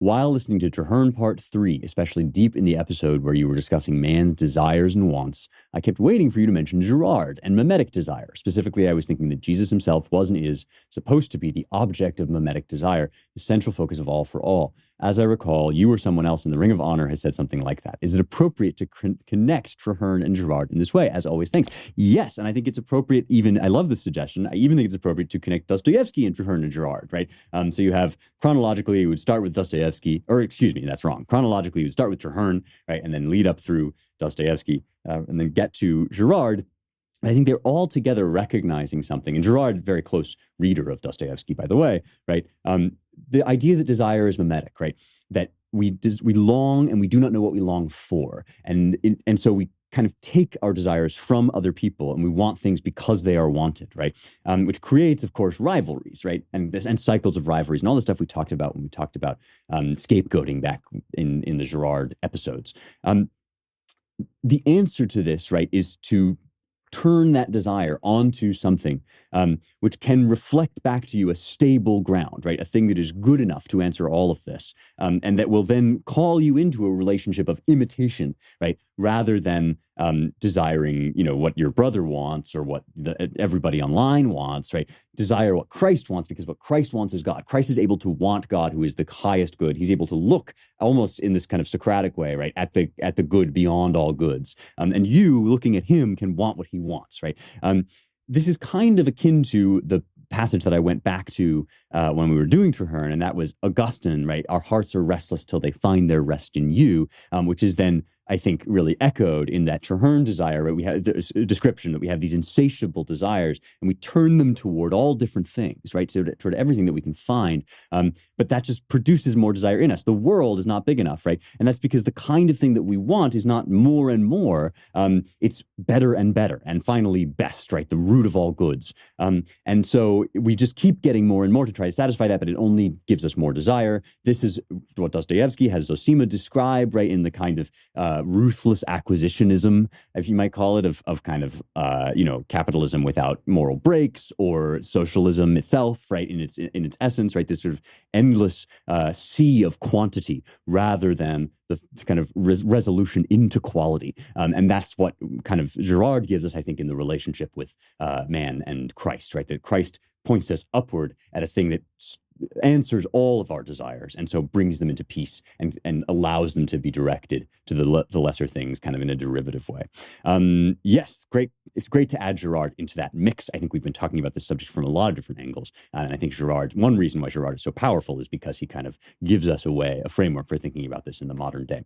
While listening to Traherne Part 3, especially deep in the episode where you were discussing man's desires and wants, I kept waiting for you to mention Girard and mimetic desire. Specifically, I was thinking that Jesus himself was and is supposed to be the object of mimetic desire, the central focus of all for all. As I recall, you or someone else in the Ring of Honor has said something like that. Is it appropriate to connect Traherne and Girard in this way? As always, thanks. Yes, and I think it's appropriate I love this suggestion, I even think it's appropriate to connect Dostoevsky and Traherne and Girard, right? So you have, chronologically, you would start with Dostoevsky, or excuse me, that's wrong. Chronologically, you would start with Traherne, right, and then lead up through Dostoevsky, and then get to Girard. I think they're all together recognizing something. And Girard, very close reader of Dostoevsky, by the way, right? The idea that desire is mimetic, right? That we long and we do not know what we long for. And so we kind of take our desires from other people and we want things because they are wanted, right? Which creates, of course, rivalries, right? And cycles of rivalries and all the stuff we talked about when we talked about scapegoating back in the Girard episodes. The answer to this, right, is to turn that desire onto something which can reflect back to you a stable ground, right? A thing that is good enough to answer all of this, and that will then call you into a relationship of imitation, right? Rather than desiring, what your brother wants or what everybody online wants, right? Desire what Christ wants, because what Christ wants is God. Christ is able to want God, who is the highest good. He's able to look almost in this kind of Socratic way, right, at the good beyond all goods. And you, looking at him, can want what he wants, right? This is kind of akin to the passage that I went back to when we were doing Traherne, and that was Augustine, right? Our hearts are restless till they find their rest in you, which is then, I think, really echoed in that Traherne desire, right? We have this description that we have these insatiable desires and we turn them toward all different things, right? So toward everything that we can find. But that just produces more desire in us. The world is not big enough, right? And that's because the kind of thing that we want is not more and more. It's better and better. And finally, best, right? The root of all goods. And so we just keep getting more and more to try to satisfy that, but it only gives us more desire. This is what Dostoevsky has Zosima described, right? In the kind of ruthless acquisitionism, if you might call it, of kind of capitalism without moral breaks, or socialism itself, right, in its essence, right, this sort of endless sea of quantity rather than the kind of resolution into quality. And that's what kind of Girard gives us, I think, in the relationship with man and Christ, right? That Christ points us upward at a thing that answers all of our desires, and so brings them into peace and allows them to be directed to the lesser things kind of in a derivative way. Yes, great. It's great to add Girard into that mix. I think we've been talking about this subject from a lot of different angles. And I think one reason why Girard is so powerful is because he kind of gives us a framework for thinking about this in the modern day.